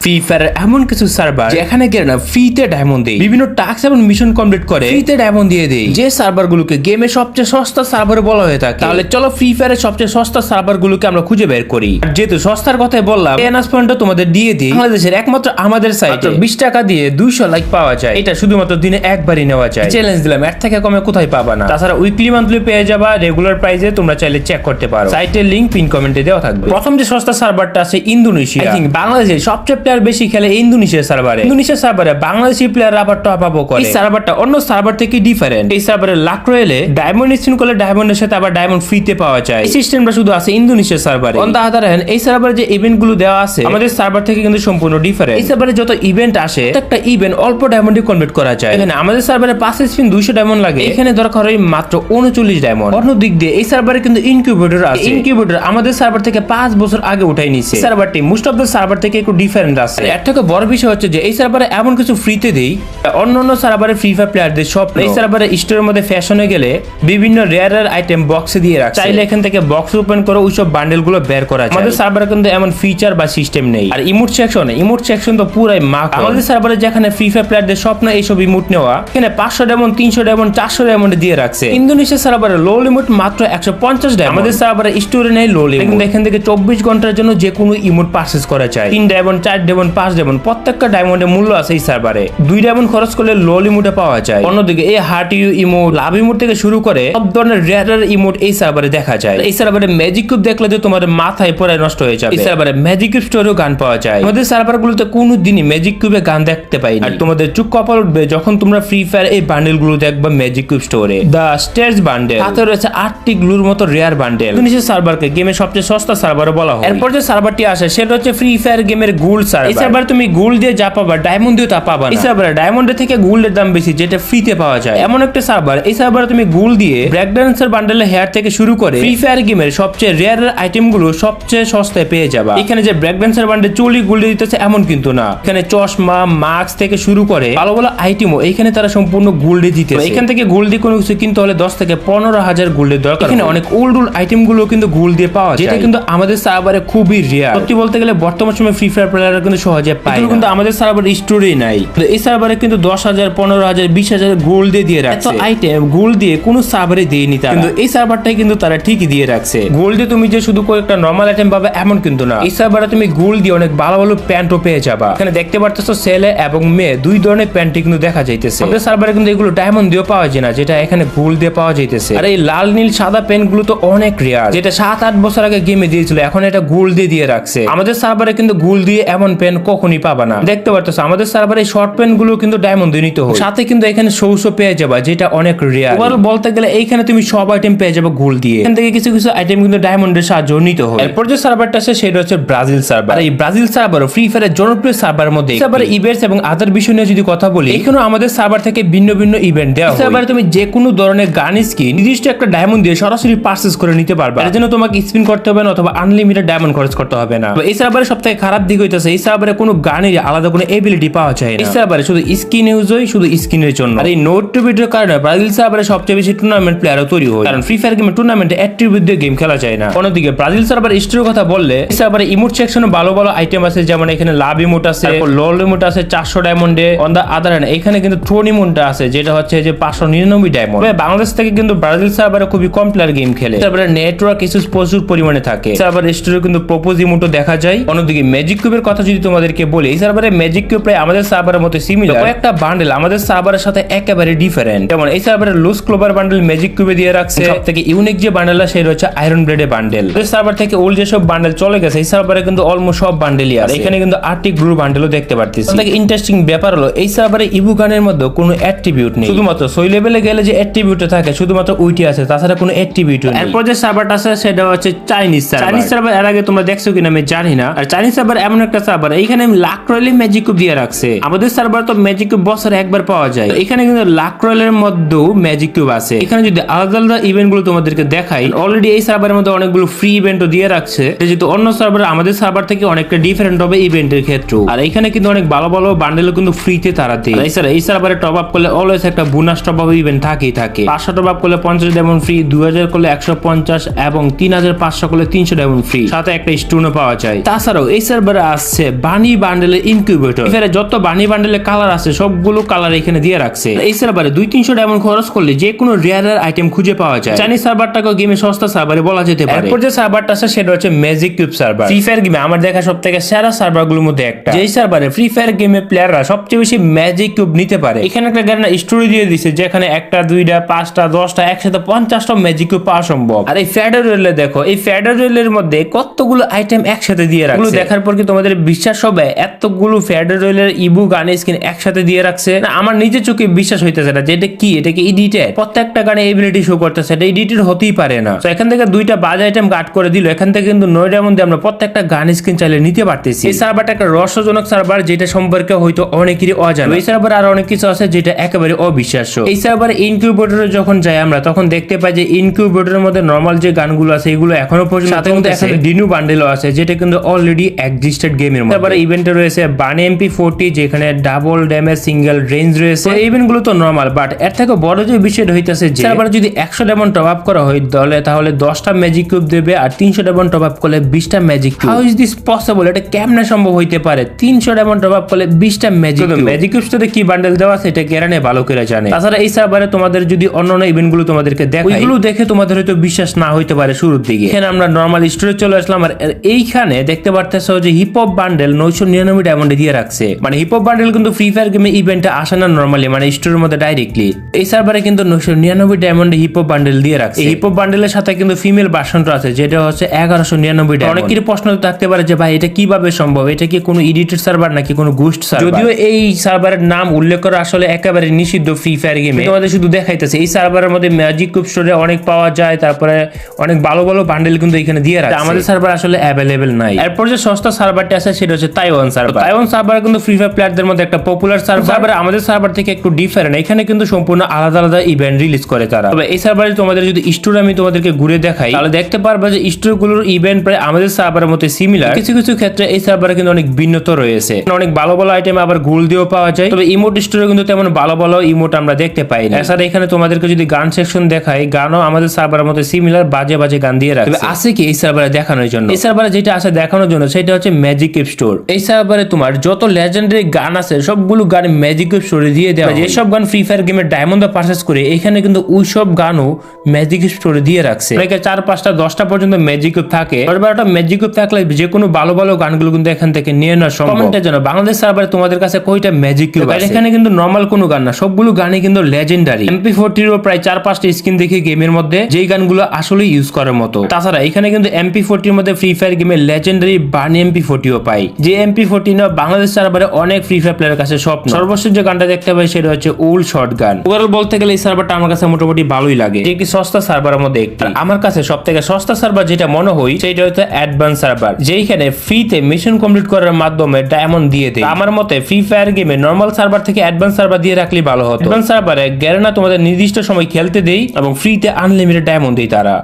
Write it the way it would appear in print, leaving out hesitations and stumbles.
Free fire এমন কিছু server যেখানে গিয়ে না ফ্রিতে ডায়মন্ড দেয়, বিভিন্ন টাস্ক এবং মিশন কমপ্লিট করে ফ্রিতে ডায়মন্ড দিয়ে দেয়, যে সার্ভার গুলোকে গেমের সবচেয়ে সস্তা সার্ভার বলা হয়ে থাকে। তাহলে চলো ফ্রি ফায়ারের সবচেয়ে সস্তা সার্ভার গুলোকে আমরা খুঁজে বের করি। আর যেহেতু সস্তার কথাই বললাম, এই অ্যানাউন্সমেন্টটা তোমাদের দিয়ে দিই। বাংলাদেশের একমাত্র আমাদের সাইটে 20 টাকা দিয়ে 200 লাইক পাওয়া যায়। এটা শুধুমাত্র দিনে একবারই নেওয়া যায়। চ্যালেঞ্জ দিলাম, এর থেকে কমে কোথায় পাবা না। তাছাড়া উইকলি মান্থলি পেয়ে যাবা রেগুলার প্রাইসে, তোমরা চাইলে চেক করতে পারো। সাইটের লিংক পিন কমেন্টে দেওয়া থাকবে। প্রথম যে সস্তা সার্ভারটা আছে ইন্দোনেশিয়া। আই থিংক বাংলাদেশের সবচেয়ে প্লেয়ার বেশি খেলে ইন্দোনেশিয়া সার্ভারে বাংলাদেশি প্লেয়ার আবার টপ আপ করে। এই সার্ভারটা অন্য সার্ভার থেকে ডিফারেন্ট। এই সার্ভারে লাখ রয়েলে ডায়মন্ড স্পিন করলে ডায়মন্ডের সাথে আবার ডায়মন্ড ফ্রিতে পাওয়া যায়। এই সিস্টেমটা শুধু আছে ইন্দোনেশিয়া সার্ভারে। অন দা আদার হ্যান্ড এই সার্ভারে যে ইভেন্ট গুলো দেওয়া আছে আমাদের সার্ভার থেকে কিন্তু সম্পূর্ণ ডিফারেন্ট। এই সার্ভারে যত ইভেন্ট আসে একটা ইভেন্ট অল্প ডায়মন্ডে কনভার্ট করা যায়। এখানে আমাদের সার্ভারে 5 স্পিন 200 ডায়মন্ড লাগে, এখানে দরকার হয় মাত্র 39 ডায়মন্ড। অন্য দিক দিয়ে এই সার্ভারে কিন্তু ইনকিউবেটর আছে। ইনকিউবেটর আমাদের সার্ভার থেকে 5 বছর আগে উঠাই নিছে। সার্ভারটি মোস্ট অফ দ্য সার্ভার থেকে একটু ডিফারেন্ট আছে। এর থেকে বড় বিষয় হচ্ছে যে এই সার্ভারে এমন কিছু ফ্রিতে দেই অন্য সার্ভারে ফ্রি ফায়ার প্লেয়ারদের সব। এই সার্ভারে স্টোরের মধ্যে ফ্যাশনে গেলে বিভিন্ন রেয়ার আইটেম বক্সে দিয়ে রাখছে, চাইলে এখান থেকে বক্স ওপেন করে ওইসব বান্ডেল গুলো বের করা যায়। আমাদের সার্ভারে কিন্তু এমন ফিচার বা সিস্টেম নেই। আর ইমোট সেকশন তো পুরাই মাক। আমাদের সার্ভারে যেখানে ফ্রি ফায়ার প্লেয়ারদের স্বপ্ন এইসব ইমোট নেওয়া, এখানে 500 ডায়মন্ড 300 ডায়মন্ড 400 ডায়মন্ড দিয়ে রাখছে। ইন্দোনেশিয়া সার্ভারে লো লিমিট মাত্র 150 ডায়মন্ড। আমাদের সার্ভারে স্টোরে নেই লো লিমিট, কিন্তু এখান থেকে 24 ঘন্টার জন্য যে কোনো ইমোট পারচেজ করা যায়। 3 ডায়মন্ড 4 ডায়মন্ড 5 ডায়মন্ড প্রত্যেকটা ডায়মন্ডের মূল্য আছে এই সার্ভারে। 2 ডায়মন্ড খরচ করলে লো লিমিটে পাওয়া যায়। অন্যদিকে এই heart you emote, love emote থেকে শুরু করে সব ধরনের রেয়ার ইমোট এই সার্ভারে দেখা যায়। এই সার্ভারে ম্যাজিক কিউব দেখলে তো তোমার মাথায় পড়ে নষ্ট হয়ে যাবে। এই সার্ভারে ম্যাজিক কিউব স্টোরেও গান পাওয়া যায়। আমাদের সার্ভার গুলোতে কোনো দিনই ম্যাজিক কিউবে গান দেখতে পাই না। আর তোমাদের চুপ কপাল উঠবে যখন তোমরা ফ্রি ফায়ার এই বান্ডেল গুলো দেখবা ম্যাজিক কিউব স্টোরে। দা স্টেজ বান্ডেল, সাথে রয়েছে 8টি গ্লুর মতো রেয়ার বান্ডেল। ইন্দোনেশিয়া সার্ভারকে গেমের সবচেয়ে সস্তা সার্ভার বলা হয়। এরপর যে সার্ভারটি আসে সেটা হচ্ছে ফ্রি ফায়ার গেমের গোল্ড সার্ভার। এই সার্ভারে তুমি গোল্ড দিয়ে যা পাবা ডায়মন্ড দিয়ে তা পাবা না। এই সার্ভারে ডায়মন্ডের থেকে গোল্ডের দাম বেশি, যেটা ফ্রিতে পাওয়া যায়। এমন একটা সার্ভার, এই সার্ভারে তুমি গোল্ড দিয়ে ব্রেক ড্যান্সার বান্ডেলের হেয়ার থেকে শুরু করে ফ্রি ফায়ার গেমের সবচেয়ে রেয়ার আইটেম গুলো সবচেয়ে সস্তায় পেয়ে যাবা। এখানে যে ব্রেক ড্যান্সার বান্ডেল 40 গোল্ডে দিতেছে এমন কিন্তু না। এখানে চশমা মাস্ক থেকে শুরু করে ভালো ভালো আইটেমও এখানে তারা সম্পূর্ণ গোল্ডে দিতেছে। এখান থেকে গোল্ড দিয়ে কোনো কিছু কিনতে হলে 10 থেকে 15,000 গোল্ডের দরকার। এখানে অনেক ওল্ড আইটেম গুলো কিন্তু গোল্ড দিয়ে পাওয়া যায়, যেটা কিন্তু আমাদের সার্ভারে খুবই রেয়ার। সত্যি বলতে গেলে বর্তমান সময়ে ফ্রি ফায়ার প্লেয়াররা কিন্তু সহজে পায় না, কিন্তু আমাদের সার্ভারে স্টোরেই নাই। এই সার্ভারে কিন্তু 10,000 15,000 20,000 গোল্ড দিয়ে রাখছে। এত আইটেম গোল্ড দিয়ে কোনো সার্ভারে দেয়নি তারা, কিন্তু এই সার্ভারটাই কিন্তু তারা ঠিকই দিয়ে রাখছে। গোল্ড দিয়ে তুমি যে শুধু একটা নরমাল আইটেম পাবে এমন কিন্তু না। এই সার্ভারে তুমি গোল্ড দিয়ে অনেক ভালো ভালো প্যান্টও পেয়ে যাবা। এখানে দেখতে পারতেছো ছেলে এবং মেয়ে দুই ধরনের প্যান্ট কিন্তু দেখা যাইতেছে। আমাদের সার্ভারে কিন্তু এগুলো ডায়মন্ড দিয়ে পাওয়া যায় না, যেটা এখানে গোল্ড দিয়ে পাওয়া যাইতেছে। আর এই লাল নীল সাদা প্যান্ট গুলো তো অনেক রেয়ার, যেটা 7-8 বছর আগে গেমে দিয়েছিল, এখন এটা গোল্ড দিয়ে রাখছে। আমাদের সার্ভারে কিন্তু গোল্ড দিয়ে এমন প্যান্ট কখনই পাবা না। দেখতে পারতেছো আমাদের সার্ভারে শর্ট প্যান্ট গুলো কিন্তু ডায়মন্ড দিয়ে নিতে হয়, সাথে কিন্তু এখানে শৌস পেয়ে যাবা, যেটা অনেক রেয়ার। ওভারঅল বলতে গেলে এইখানে তুমি সব আইটেম পেয়ে যাবে গোল্ড দিয়ে। এখান থেকে কিছু কিছু আইটেম কিন্তু ডায়মন্ডের সাহায্য নিতে হয়। এরপর যে সার্ভারটা আছে সেটা হচ্ছে ব্রাজিল সার্ভার। এই ব্রাজিল সার্ভার ফ্রি ফায়ারের জনপ্রিয় সার্ভারের মধ্যে সার্ভারে ইভেন্টস এবং আদার বিষয় নিয়ে যদি কথা বলি, এখানে আমাদের সার্ভার থেকে ভিন্ন ভিন্ন ইভেন্ট দেওয়া হয়। সার্ভারে তুমি যে কোনো ধরনের গান স্কিন নির্দিষ্ট একটা ডায়মন্ড দিয়ে সরাসরি পারচেজ করে নিতে পারবে। এর জন্য তোমাকে স্পিন করতে হবে না অথবা আনলিমিটেড ডায়মন্ড খরচ করতে হবে না। এই সার্ভারে সবথেকে খারাপ দিক হইতেছে এই সার্ভারে কোনো গানের আলাদা কোনো এবিলিটি পাওয়া যায় না। এই সার্ভারে শুধু স্কিন ইউজ হয়, শুধু স্কিনের জন্য। আর এই নোট টু ভিডিওর কারণে ব্রাজিল সার্ভারে সবচেয়ে বেশি টুর্নামেন্ট প্লেয়ারও তৈরি হয়, কারণ ফ্রি ফায়ার গেমে টুর্নামেন্টে অ্যাট্রিবিউট দিয়ে গেম খেলা যায় না। অন্যদিকে ব্রাজিল সার্ভার স্টোরের কথা বললে এই সার্ভারে ইমোট সেকশনে ভালো ভালো আইটেম আছে, যেমন এখানে লাভ ইমোট আছে, লোল ইমোট আছে 400 ডায়মন্ডে। অন দা আদার হ্যান্ড এখানে কিন্তু থ্রোন ইমোটটা আছে, যেটা হচ্ছে যে 599 ডায়মন্ড। বাংলাদেশ থেকে কিন্তু ব্রাজিল সার্ভারে খুবই কম প্লেয়ার গেম খেলে। সার্ভারে নেটওয়ার্ক ইস্যুস প্রচুর পরিমাণে থাকে। সার্ভার স্টোরে কিন্তু প্রপোজ ইমোটও দেখা যায়। অন্যদিকে ম্যাজিক কিউবের কথা যদি তোমাদেরকে বলি, এই সার্ভারে ম্যাজিক কিউব প্রায় আমাদের সার্ভারের মতো সিমিলার। কয়েকটা বান্ডেল আমাদের সার্ভারের সাথে একেবারে ডিফারেন্ট। যেমন এই সার্ভারে লুজ ক্লোভার বান্ডেল ম্যাজিক কিউবে দিয়ে রাখছে। সবথেকে ইউনিক যে বান্ডেলটা সেটা হচ্ছে আয়রন ব্লেডের বান্ডেল। এই সার্ভার থেকে ওল্ড যেসব বান্ডেল চলে গেছে এই সার্ভারে কিন্তু অলমোস্ট সব বান্ডেলই আছে। এখানে কিন্তু 8টি গ্রুপ বান্ডেলও দেখতে পারতেছি। সবথেকে ইন্টারেস্টিং ব্যাপার হলো এই সার্ভারে ইভু গানের মধ্যে কোনো অ্যাট্রিবিউট নেই, শুধুমাত্র সই লেভেলে গেলে যে অ্যাট্রিবিউটটা থাকে শুধুমাত্র ওইটি আছে, তাছাড়া কোনো অ্যাট্রিবিউট নেই। এরপর যে সার্ভারটা আছে সেটা হচ্ছে চাইনিজ সার্ভার। চাইনিজ সার্ভার এর আগে তোমরা দেখছো কিনা আমি জানি না। আর চাইনিজ সার্ভার এমন একটা সার্ভার এখানে লাখ রয়েলে ম্যাজিক কিউব দিয়ে রাখছে। আমাদের সার্ভার তো ম্যাজিক কিউব বছরে একবার পাওয়া যায়, এখানে কিন্তু লাখ রয়েলের মধ্যেও ম্যাজিক কিউব আছে। এখানে যদি আলাদা আলাদা ইভেন্ট গুলো তোমাদেরকে দেখাই, অলরেডি এই সার্ভারের মধ্যে অনেকগুলো ফ্রি ইভেন্টও দিয়ে রাখছে, যেহেতু অন্য সার্ভার আমাদের সার্ভার থেকে অনেকটা ডিফারেন্ট হবে ইভেন্টের ক্ষেত্রে। আর এখানে কিন্তু অনেক ভালো ভালো বান্ডেলও কিন্তু ফ্রিতে তারা দেয়। এই সার্ভারে টপ আপ করলে অলওয়েজ একটা বোনাস টপ আপ ইভেন্ট থাকেই থাকে। 500 টপ আপ করলে 50 ডায়মন্ড ফ্রি, 2000 করলে 150 এবং 3500 করলে 300 ডায়মন্ড ফ্রি, সাথে একটা স্টোনও পাওয়া যায়। তাছাড়াও এই সার্ভারে আসছে বানি বান্ডেলের ইনকিউবেটর। ফ্রি ফায়ারে যত বানি বান্ডেলের কালার আছে সবগুলো কালার এখানে দিয়ে রাখছে। এই সার্ভারে 200-300 ডায়মন্ড খরচ করলে যে কোনো রেয়ার আইটেম খুঁজে পাওয়া যায়। চাইনিজ সার্ভারটাকে গেমে সস্তা সার্ভারে বলা যেতে পারে। এরপর যে সার্ভারটা আছে সেটা হচ্ছে magic cube server. Free fire গেমে আমার দেখা সবথেকে সেরা সার্ভারগুলোর মধ্যে একটা। যেই সার্ভারে ফ্রি ফায়ার গেমে প্লেয়াররা সবচেয়ে বেশি ম্যাজিক কিউব নিতে পারে। এখানে একটা গ্যারান্টি স্টোরি দিয়ে দিছে যেখানে 1টা 2টা 5টা 10টা একসাথে 50টা ম্যাজিক কিউব পাওয়া সম্ভব। আর এই ফেডারেলে দেখো, এই ফেডারেলের মধ্যে কতগুলো আইটেম একসাথে দিয়ে রাখছে। এগুলো দেখার পর কি তোমাদের বিশ্বাস হবে এতগুলো ফেডারেলের ইবু গানে স্কিন একসাথে দিয়ে রাখছে? না, আমার নিজের চোখে বিশ্বাস হইতেছে না যে এটা কি, এটা কি এডিটেড? প্রত্যেকটা গানে এবিলিটি শো করতেছে, এটা এডিটেড হতেই পারে না। তো এখান থেকে 2টা বাজ আইটেম কাট করে দিল। এখান থেকে কিন্তু 9 ডায়মন্ড দিয়ে আমরা প্রত্যেকটা গান স্কিন চাইলে নিতে পারতেছি। এই সার্ভারটা একটা রহস্যজনক সার্ভার যেটা সম্পর্কে হয়তো অনেকেরই অজানা। এই সার্ভারে আরো অনেক কিছু আছে যেটা একেবারে অবিশ্বাস্য। এই সার্ভারে ইনকিউবেটরে যখন যাই আমরা তখন দেখতে পাই যে ইনকিউবেটরের মধ্যে নরমাল যে গানগুলো আছে এগুলো এখনো পর্যন্ত সাথে কিন্তু একটা ডিনু বান্ডেলও আছে যেটা কিন্তু অলরেডি এক্সিস্টেড গেমের মধ্যে। তারপরে ইভেন্টে রয়েছে বানি MP40 যেখানে ডাবল ড্যামেজ সিঙ্গেল রেঞ্জ রয়েছে। এই ইভেন্টগুলো তো নরমাল, বাট এর থেকে বড় যে বিষয়টা হইতাছে যে সার্ভারে যদি 100 ডায়মন্ড টপ আপ করা হয় তাহলে 10টা ম্যাজিক কিউব দেবে, আর 300 ডায়মন্ড টপ আপ করলে 20টা magic cube. How is this possible? এটা কেমনে সম্ভব হইতে পারে? 300 ডায়মন্ড টপ আপ করলে 20টা ম্যাজিক কিউব। ম্যাজিক কিউবস সাথে কি বান্ডেল দেওয়া আছে এটা কেরানে ভালো করে জানে। তাছাড়া এই সার্ভারে তোমাদের যদি অন্যান্য ইভেন্টগুলো তোমাদেরকে দেখাই, ওইগুলো দেখে তোমাদের হয়তো বিশ্বাস না হইতে পারে শুরুর দিকে। এখানে আমরা নরমাল স্টোরে চলে আসলাম, আর এইখানে দেখতে পারতেছো যে হিপ হপ বান্ডেল 999 ডায়মন্ডে দিয়ে রাখছে। মানে হিপ হপ বান্ডেল কিন্তু ফ্রি ফায়ার গেমে ইভেন্টে আসে না নরমালি, মানে স্টোরের মধ্যে ডাইরেক্টলি। এই সার্ভারে কিন্তু 999 ডায়মন্ডে হিপ হপ বান্ডেল দিয়ে রাখছে। এই হিপ হপ বান্ডেলের সাথে কিন্তু ফিমেল ভার্সনটা আছে যেটা হচ্ছে 1199 ডায়মন্ড। অনেকের প্রশ্ন থাকতে পারে যে ভাই এটা কিভাবে সম্ভব, এটা কি কোনো এডিটেড সার্ভার নাকি কোনো গোস্ট সার্ভার? যদিও এই সার্ভারের নাম উল্লেখ করা আসলে একেবারে নিষিদ্ধ ফ্রি ফায়ার গেমে, তোমাদের শুধু দেখাইতেছে। এই সার্ভারের মধ্যে ম্যাজিক কিউব স্টোরে অনেক পাওয়া যায়, তারপরে অনেক ভালো ভালো বান্ডেল কিন্তু এখানে দিয়ে রাখছে। আমাদের সার্ভার আসলে অ্যাভেলেবেল নাই। এরপর যে সস্তা সার্ভারটি আছে সেটা হচ্ছে তাইওয়ান সার্ভার। তাইওয়ান সার্ভার কিন্তু ফ্রি ফায়ার প্লেয়ারদের মধ্যে একটা পপুলার সার্ভার। আমাদের সার্ভার থেকে একটু ডিফারেন্ট, এখানে কিন্তু সম্পূর্ণ আলাদা আলাদা ইভেন্ট রিলিজ করে তারা। তবে এই সার্ভারে তোমাদের যদি স্টোর আমি তোমাদেরকে ঘুরে দেখাই তাহলে দেখতে পারবে যে স্টোর গুলোর ইভেন্ট প্রায় আমাদের সার্ভারের মতো সিমিলার। কিছু কিছু ক্ষেত্রে এই সার্ভারে কিন্তু অনেক ভিন্নতা রয়েছে। অনেক ভালো ভালো আইটেম আবার গোল্ড দিয়েও পাওয়া যায়। তবে ইমোট স্টোরে কিন্তু তেমন ভালো ভালো ইমোট আমরা দেখতে পাই না। এছাড়া এখানে তোমাদেরকে যদি গান সেকশন দেখাই, গানও আমাদের সার্ভারের মতো সিমিলার, বাজে বাজে গান দিয়ে রাখছে। তবে আছে কি এই সার্ভারে দেখানোর জন্য? এই সার্ভারে যেটা আছে দেখানোর জন্য সেটা হচ্ছে ম্যাজিক কিউব স্টোর। এই সার্ভারে তোমার যত লেজেন্ডারি গান আছে সবগুলো গান ম্যাজিক কিউব স্টোরে দিয়ে দেওয়া। যেসব গান ফ্রি ফায়ার গেমের ডায়মন্ড পারচেজ করে এখানে কিন্তু ওই সব গানও ম্যাজিক কিউব স্টোরে দিয়ে রাখছে। অনেকে 4, 5টা 10টা পর্যন্ত ম্যাজিক কিউব থাকে। 10-12টা ম্যাজিক কিউব থাকলে যে কোনো ভালো ভালো গানগুলো কিন্তু এখান থেকে নিয়ে নেওয়া সম্ভব। কমেন্টের জন্য বাংলাদেশ সার্ভারে তোমাদের কাছে কয়টা ম্যাজিক কিউব আছে? এখানে কিন্তু নরমাল কোনো গান না, সবগুলো গানই কিন্তু লেজেন্ডারি। MP40 এর প্রায় 4-5টা স্কিন দেখি গেমের মধ্যে, যেই গানগুলো আসলে ইউজ করার মতো। তাছাড়া এখানে কিন্তু MP40 এর মধ্যে ফ্রি ফায়ার গেমের লেজেন্ডারি বানি MP40ও পাই, যে MP40 না বাংলাদেশ সার্ভারে অনেক ফ্রি ফায়ার প্লেয়ারের কাছে স্বপ্ন। সর্বশেষ যে গানটা দেখতে পাই সেটা হচ্ছে ওল্ড শর্ট গান। ওভারঅল বলতে গেলে এই সার্ভারটা আমার কাছে মোটামুটি ভালোই লাগে, যে কি সস্তা সার্ভারের মধ্যে একটি। আমার কাছে সবথেকে সস্তা সার্ভার যেটা মনে হয় সেটা হচ্ছে অ্যাডভান্স সার্ভার, যেখানে ফ্রিতে মিশন কমপ্লিট করার মাধ্যমে ডায়মন্ড দিয়ে দেয়। আমার মতে ফ্রি ফায়ার গেমে নরমাল সার্ভার থেকে অ্যাডভান্স সার্ভার দিয়ে রাখলে ভালো হতো। অ্যাডভান্স সার্ভারে গ্যারেনা তোমাদের নির্দিষ্ট সময় খেলতে দেই এবং ফ্রিতে আনলিমিটেড ডায়মন্ড দেয় তারা।